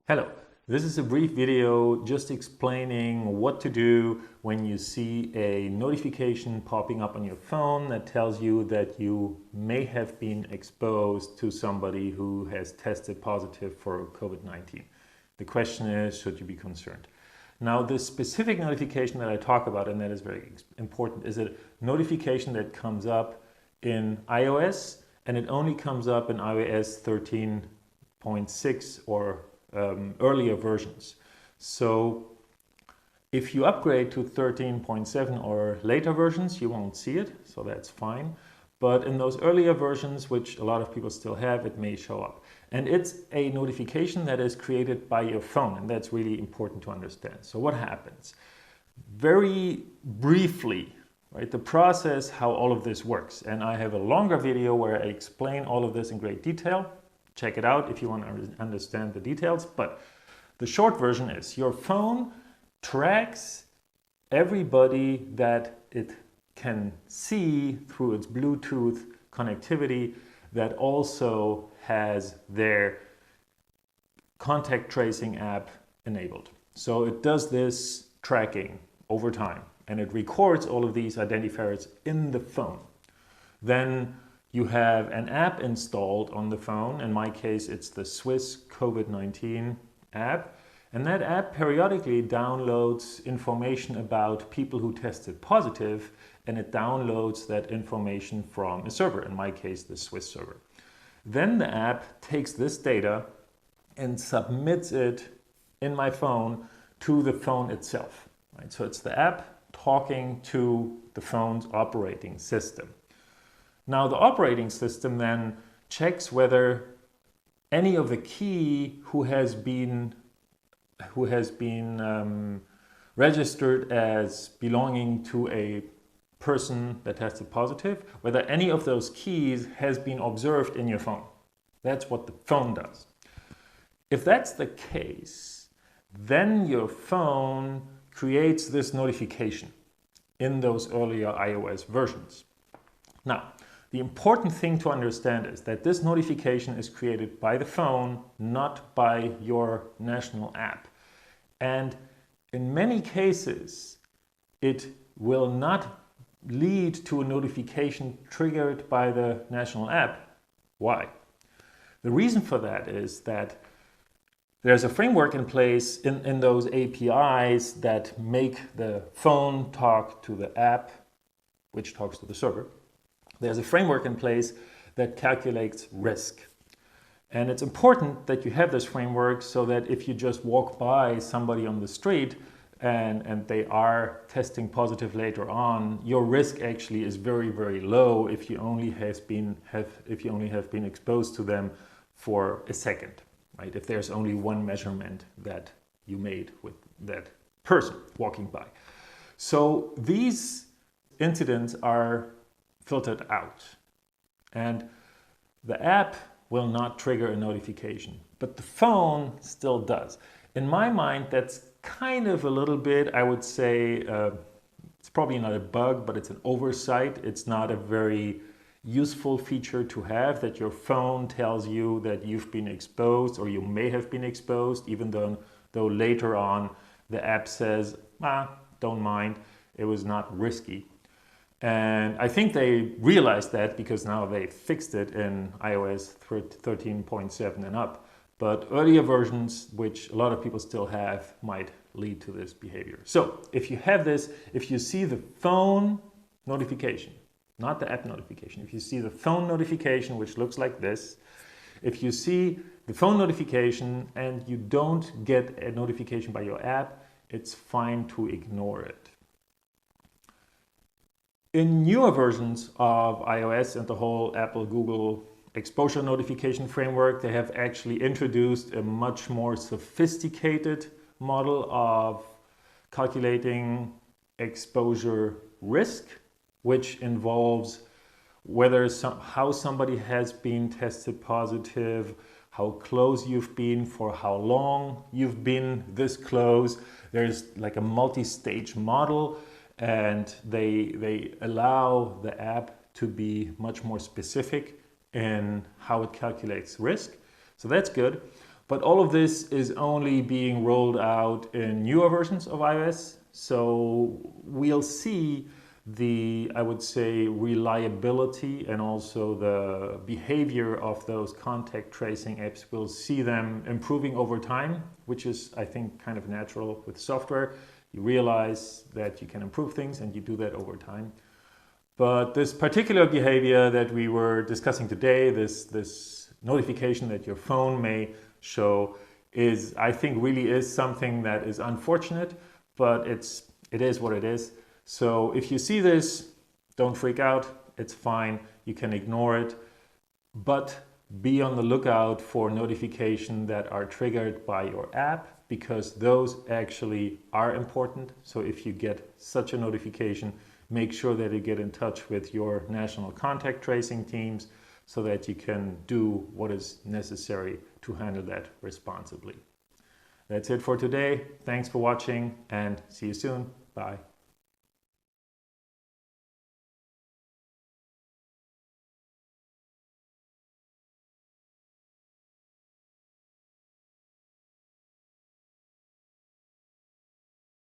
Hello, this is a brief video just explaining what to do when you see a notification popping up on your phone that tells you that you may have been exposed to somebody who has tested positive for COVID-19. The question is, should you be concerned? Now, this specific notification that I talk about, and that is very important, is a notification that comes up in iOS, and it only comes up in iOS 13.6 or earlier versions. So if you upgrade to 13.7 or later versions, you won't see it, so that's fine. But in those earlier versions, which a lot of people still have, it may show up. And it's a notification that is created by your phone, and that's really important to understand. So what happens? Very briefly, right, the process, how all of this works. And I have a longer video where I explain all of this in great detail. Check it out if you want to understand the details. But the short version is your phone tracks everybody that it can see through its Bluetooth connectivity that also has their contact tracing app enabled. So it does this tracking over time and it records all of these identifiers in the phone. Then you have an app installed on the phone. In my case, it's the Swiss COVID-19 app. And that app periodically downloads information about people who tested positive, and it downloads that information from a server, in my case, the Swiss server. Then the app takes this data and submits it in my phone to the phone itself. Right? So it's the app talking to the phone's operating system. Now the operating system then checks whether any of the key who has been registered as belonging to a person that tested positive, whether any of those keys has been observed in your phone. That's what the phone does. If that's the case, then your phone creates this notification in those earlier iOS versions. Now, the important thing to understand is that this notification is created by the phone, not by your national app. And in many cases, it will not lead to a notification triggered by the national app. Why? The reason for that is that there's a framework in place in those APIs that make the phone talk to the app, which talks to the server. There's a framework in place that calculates risk. And it's important that you have this framework so that if you just walk by somebody on the street and they are testing positive later on, your risk actually is very, very low if you only have been exposed to them for a second, right? If there's only one measurement that you made with that person walking by. So these incidents are filtered out, and the app will not trigger a notification, but the phone still does. In my mind, that's kind of a little bit, I would say, it's probably not a bug, but it's an oversight. It's not a very useful feature to have, that your phone tells you that you've been exposed or you may have been exposed, even though later on the app says, don't mind, it was not risky. And I think they realized that because now they fixed it in iOS 13.7 and up. But earlier versions, which a lot of people still have, might lead to this behavior. So if you have this, if you see the phone notification, not the app notification, if you see the phone notification, which looks like this, if you see the phone notification and you don't get a notification by your app, it's fine to ignore it. In newer versions of iOS and the whole Apple, Google exposure notification framework, they have actually introduced a much more sophisticated model of calculating exposure risk, which involves how somebody has been tested positive, how close you've been, for how long you've been this close. There's like a multi-stage model, and they allow the app to be much more specific in how it calculates risk. So that's good. But all of this is only being rolled out in newer versions of iOS. So we'll see the, I would say, reliability and also the behavior of those contact tracing apps. We'll see them improving over time, which is, I think, kind of natural with software. You realize that you can improve things and you do that over time. But this particular behavior that we were discussing today, this notification that your phone may show, is, I think, really is something that is unfortunate, but it is what it is. So if you see this, don't freak out. It's fine. You can ignore it, but be on the lookout for notifications that are triggered by your app, because those actually are important. So if you get such a notification, make sure that you get in touch with your national contact tracing teams so that you can do what is necessary to handle that responsibly. That's it for today. Thanks for watching and see you soon. Bye.